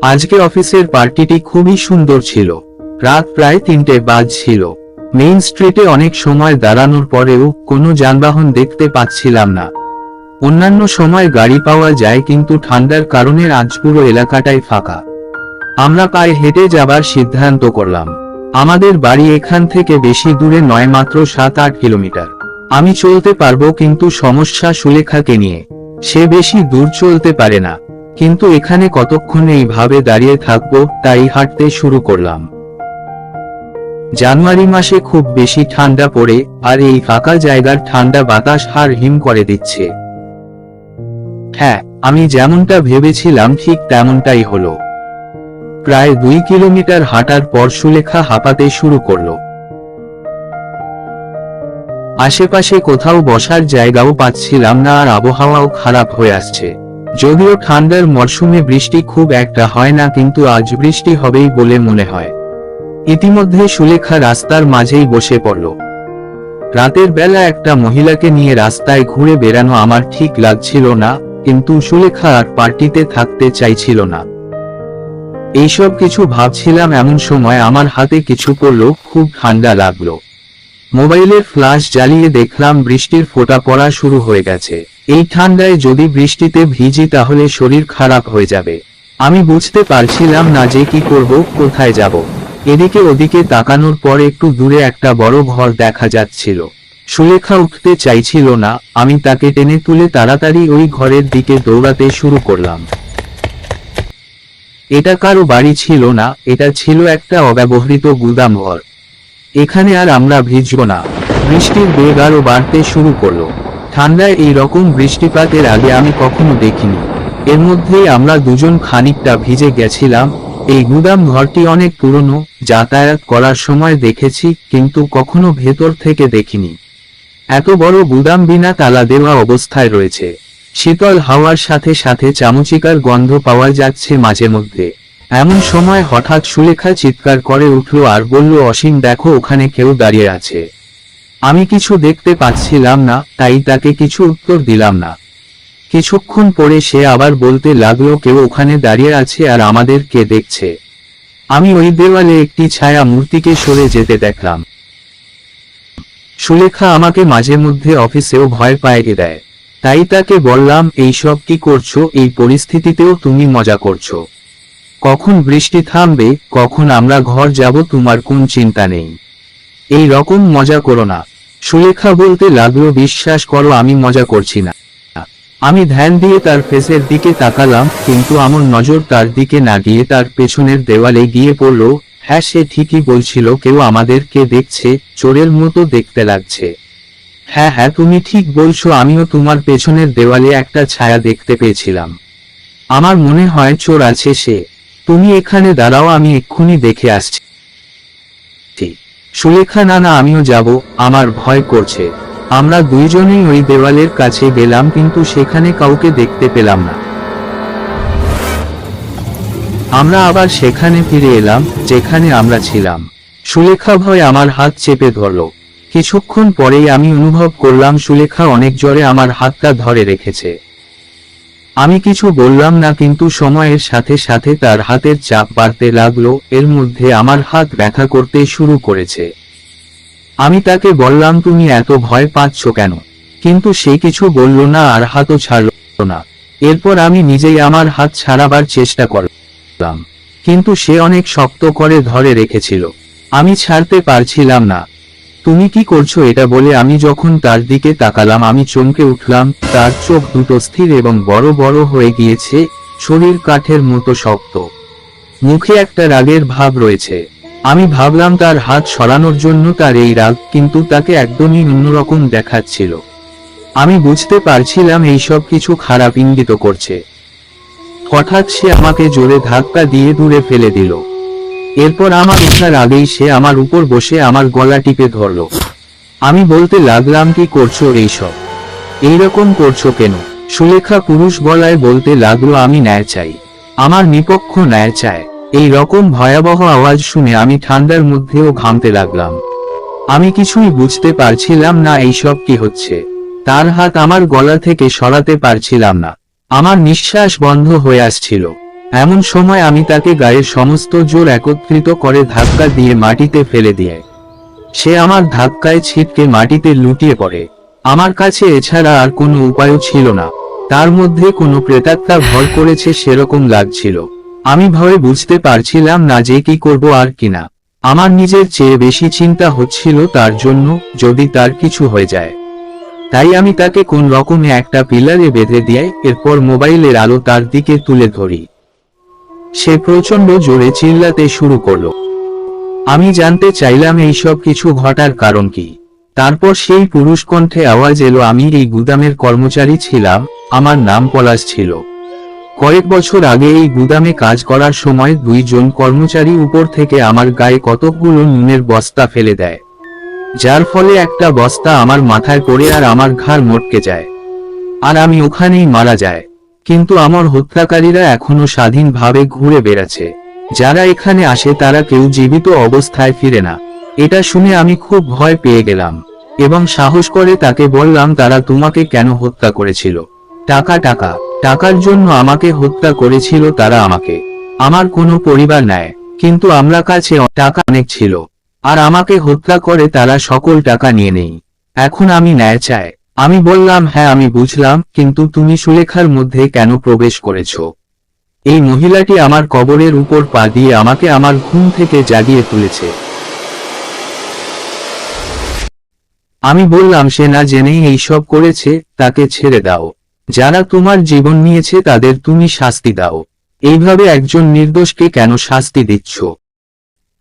আজকে অফিসের পার্টিটি খুবই সুন্দর ছিল। রাত প্রায় 3টে বাজছিল। মেইন স্ট্রিটে অনেক সময় দাঁড়ানোর পরেও কোনো যানবাহন দেখতে পাচ্ছিলাম না। অন্যান্য সময় গাড়ি পাওয়া যায়, কিন্তু ঠান্ডার কারণে আজ পুরো এলাকাটাই ফাঁকা। আমরা পায়ে হেঁটে যাবার সিদ্ধান্ত করলাম। আমাদের বাড়ি এখান থেকে বেশি দূরে নয়, মাত্র 7-8 কিলোমিটার। আমি চলতে পারবো, কিন্তু সমস্যা সুলেখাকে নিয়ে। সে বেশি দূর চলতে পারে না। কিন্তু এখানে কতক্ষণ এইভাবে দাঁড়িয়ে থাকবো, তাই হাঁটতে শুরু করলাম। জানুয়ারি মাসে খুব বেশি ঠান্ডা পড়ে, আর এই ফাঁকা জায়গার ঠান্ডা বাতাস হাড় হিম করে দিচ্ছে। হ্যাঁ, আমি যেমনটা ভেবেছিলাম ঠিক তেমনটাই হলো। প্রায় 2 কিলোমিটার হাঁটার পর সুলেখা হাঁপাতে শুরু করলো। আশেপাশে কোথাও বসার জায়গাও পাচ্ছিলাম না, আর আবহাওয়াও খারাপ হয়ে আসছে। যদিও ঠান্ডার মরশুমে বৃষ্টি খুব একটা হয় না, কিন্তু আজ বৃষ্টি হবেই বলে মনে হয়। ইতিমধ্যে সুলেখা রাস্তার মাঝেই বসে পড়ল। রাতের বেলা একটা মহিলাকে নিয়ে রাস্তায় ঘুরে বেড়ানো আমার ঠিক লাগছিল না, কিন্তু সুলেখা আর পার্টিতে থাকতে চাইছিল না। এইসব কিছু ভাবছিলাম, এমন সময় আমার হাতে কিছু পড়ল। খুব ঠান্ডা লাগলো। মোবাইলের ফ্ল্যাশ জ্বালিয়ে দেখলাম বৃষ্টির ফোঁটা পড়া শুরু হয়ে গেছে। এই ঠান্ডায় যদি বৃষ্টিতে ভিজি তাহলে শরীর খারাপ হয়ে যাবে। আমি বুঝতে পারছিলাম না যে কি করব, কোথায় যাব। এদিকে ওদিকে তাকানোর পর একটু দূরে একটা বড় ঘর দেখা যাচ্ছিল। সুলেখা উঠতে চাইছিল না। আমি তাকে টেনে তুলে তাড়াতাড়ি ওই ঘরের দিকে দৌড়াতে শুরু করলাম। এটা কারো বাড়ি ছিল না, এটা ছিল একটা অব্যবহৃত গুদাম ঘর। এখানে আর আমরা ভিজব না। বৃষ্টির বেগ আরও বাড়তে শুরু করলো। ঠান্ডায় এই রকম বৃষ্টিপাতের আগে আমি কখনো দেখিনি। এর মধ্যেই আমরা দুজন খানিকটা ভিজে গেছিলাম। এই গুদাম ঘরটি অনেক পুরনো, যাতায়াত করার সময় দেখেছি, কিন্তু কখনো ভেতর থেকে দেখিনি। এত বড় গুদাম বিনা তালা দেওয়া অবস্থায় রয়েছে। শীতল হাওয়ার সাথে সাথে চামচিকার গন্ধ পাওয়া যাচ্ছে মাঝে মধ্যে। এমন সময় হঠাৎ সুলেখা চিৎকার করে উঠল আর বলল, অসীম দেখো, ওখানে কেউ দাঁড়িয়ে আছে। আমি কিছু দেখতে পাচ্ছিলাম না, তাই তাকে কিছু উত্তর দিলাম না। কিছুক্ষণ পরে সে আবার বলতে লাগলো, কেউ ওখানে দাঁড়িয়ে আছে আর আমাদের কে দেখছে। আমি ওই দেওয়ালে একটি ছায়া মূর্তিকে সরে যেতে দেখলাম। সুলেখা আমাকে মাঝে মধ্যে অফিসেও ভয় পাইয়ে দেয়, তাই তাকে বললাম, এইসব কি করছো? এই পরিস্থিতিতেও তুমি মজা করছো। কখন বৃষ্টি থামবে, কখন আমরা ঘর যাব, তোমার কোন চিন্তা নেই। এই রকম মজা করো না। সুলেখা বলতে লাগলো, বিশ্বাস করো আমি মজা করছি না। আমি ধ্যান দিয়ে তার ফেসের দিকে তাকালাম, কিন্তু আমার নজর তার দিকে না গিয়ে তার পেছনের দেওয়ালে গিয়ে পড়ল। হ্যাঁ, সে ঠিকই বলছিল, কেউ আমাদেরকে দেখছে, চোরের মতো দেখতে লাগছে। হ্যাঁ হ্যাঁ, তুমি ঠিক বলছো, আমিও তোমার পেছনের দেওয়ালে একটা ছায়া দেখতে পেয়েছিলাম। আমার মনে হয় চোর আছে সে। তুমি এখানে দাঁড়াও, আমি এক্ষুনি দেখে আসছি। সুলেখা, না না, আমিও যাব, আমার ভয় করছে। আমরা দুইজনেই ওই দেওয়ালের কাছে গেলাম, কিন্তু সেখানে কাউকে দেখতে পেলাম না। আমরা আবার সেখানে ফিরে এলাম যেখানে আমরা ছিলাম। সুলেখা ভয় আমার হাত চেপে ধরল। কিছুক্ষণ পরেই আমি অনুভব করলাম সুলেখা অনেক জোরে আমার হাতটা ধরে রেখেছে। আমি কিছু বললাম না, কিন্তু সময়ের সাথে সাথে তার হাতের চাপ বাড়তে লাগলো। এর মধ্যে আমার হাত ব্যথা করতে শুরু করেছে। আমি তাকে বললাম, তুমি এত ভয় পাচ্ছ কেন? কিন্তু সে কিছু বলল না আর হাতও ছাড়ল না। এরপর আমি নিজেই আমার হাত ছাড়াবার চেষ্টা করলাম, কিন্তু সে অনেক শক্ত করে ধরে রেখেছিল। আমি ছাড়তে পারছিলাম না। তুমি কি করছো? এটা বলে আমি যখন তার দিকে তাকালাম, আমি চমকে উঠলাম। তার চোখ দুটো স্থির এবং বড় বড় হয়ে গিয়েছে, শরীর কাঠের মতো শক্ত, মুখে একটা রাগের ভাব রয়েছে। আমি ভাবলাম তার হাত সরানোর জন্য তার এই রাগ, কিন্তু তাকে একদমই অন্যরকম দেখাচ্ছিল। আমি বুঝতে পারছিলাম এইসব কিছু খারাপ ইঙ্গিত করছে। হঠাৎ সে আমাকে জোরে ধাক্কা দিয়ে দূরে ফেলে দিল। এরপর আমার ওঠার আগেই সে আমার উপর বসে আমার গলা টিপে ধরল। আমি বলতে লাগলাম, কি করছো এইসব? এইরকম করছো কেন? সুলেখা পুরুষ গলায় বলতে লাগলো, আমি ন্যায় চাই, আমার নিপক্ষ ন্যায় চায়। এই রকম ভয়াবহ আওয়াজ শুনে আমি ঠান্ডার মধ্যেও ঘামতে লাগলাম। আমি কিছুই বুঝতে পারছিলাম না এইসব কি হচ্ছে। তার হাত আমার গলা থেকে সরাতে পারছিলাম না। আমার নিঃশ্বাস বন্ধ হয়ে আসছিল। এমন সময় আমি তাকে গায়ের সমস্ত জোর একত্রিত করে ধাক্কা দিয়ে মাটিতে ফেলে দিয়ে সে আমার ধাক্কায় ছিটকে মাটিতে লুটিয়ে পড়ে। আমার কাছে এছাড়া আর কোনো উপায়ও ছিল না। তার মধ্যে কোনো প্রেতাত্মা ভর করেছে সেরকম লাগছিল। আমি ভয়ে বুঝতে পারছিলাম না যে কি করব আর কিনা। আমার নিজের চেয়ে বেশি চিন্তা হচ্ছিল তার জন্য, যদি তার কিছু হয়ে যায়। তাই আমি তাকে কোন রকমে একটা পিলারে বেঁধে দিয়ে এরপর মোবাইলের আলো তার দিকে তুলে ধরি। সে প্রচন্ড জোরে চিল্লাতে শুরু করলো। আমি জানতে চাইলাম এইসব কিছু ঘটার কারণ কি। তারপর সেই পুরুষ কণ্ঠে আওয়াজ এলো, আমি এই গুদামের কর্মচারী ছিলাম, আমার নাম পলাশ ছিল। কয়েক বছর আগে এই গুদামে কাজ করার সময় 2 জন কর্মচারী উপর থেকে আমার গায়ে কতকগুলো নুনের বস্তা ফেলে দেয়, যার ফলে একটা বস্তা আমার মাথায় পড়ে আর আমার ঘাড় মটকে যায়, আর আমি ওখানেই মারা যায়। কিন্তু আমার হত্যাকারীরা এখনো স্বাধীনভাবে ঘুরে বেড়াচ্ছে। যারা এখানে আসে তারা কেউ জীবিত অবস্থায় ফিরে না। এটা শুনে আমি খুব ভয় পেয়ে গেলাম এবং সাহস করে তাকে বললাম, তারা তোমাকে কেন হত্যা করেছিল? টাকা টাকা টাকার জন্য আমাকে হত্যা করেছিল তারা। আমাকে, আমার কোনো পরিবার নাই, কিন্তু আমরা কাছে টাকা অনেক ছিল, আর আমাকে হত্যা করে তারা সকল টাকা নিয়ে নেই। এখন আমি ন্যায় চাই। আমি বললাম, হ্যাঁ আমি বুঝলাম, কিন্তু তুমি সুলেখার মধ্যে কেন প্রবেশ করেছো? এই মহিলাটি আমার কবরের উপর পা দিয়ে আমাকে আমার ঘুম থেকে জাগিয়ে তুলেছে। আমি বললাম, সে না জেনেই এইসব করেছে, তাকে ছেড়ে দাও। যারা তোমার জীবন নিয়েছে তাদের তুমি শাস্তি দাও। এইভাবে একজন নির্দোষকে কেন শাস্তি দিচ্ছ?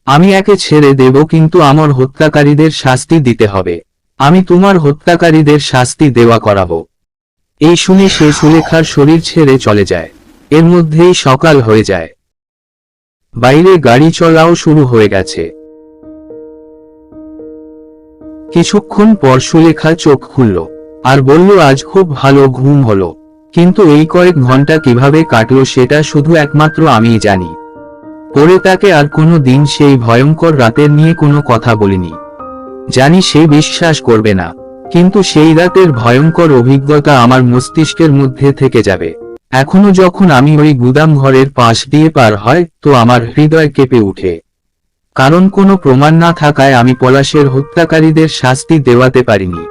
আমি একে ছেড়ে দেব, কিন্তু আমার হত্যাকারীদের শাস্তি দিতে হবে। আমি তোমার হত্যাকারীদের শাস্তি দেওয়া করাবো। এই শুনে সে সুলেখার শরীর ছেড়ে চলে যায়। এর মধ্যেই সকাল হয়ে যায়। বাইরে গাড়ি চলাও শুরু হয়ে গেছে। কিছুক্ষণ পর সুলেখা চোখ খুলল আর বলল, আজ খুব ভালো ঘুম হলো। কিন্তু এই কয়েক ঘন্টা কিভাবে কাটলো সেটা শুধু একমাত্র আমিই জানি। পরে তাকে আর কোনো দিন সেই ভয়ঙ্কর রাতের নিয়ে কোনো কথা বলিনি। জানি সে বিশ্বাস করবে না, কিন্তু সেই রাতের ভয়ঙ্কর অভিজ্ঞতা আমার মস্তিষ্কের মধ্যে থেকে যাবে। এখনো যখন আমি ওই গুদাম ঘরের পাশ দিয়ে পার হয় তো আমার হৃদয় কেঁপে উঠে। কারণ কোনো প্রমাণ না থাকায় আমি পলাশের হত্যাকারীদের শাস্তি দেওয়াতে পারিনি।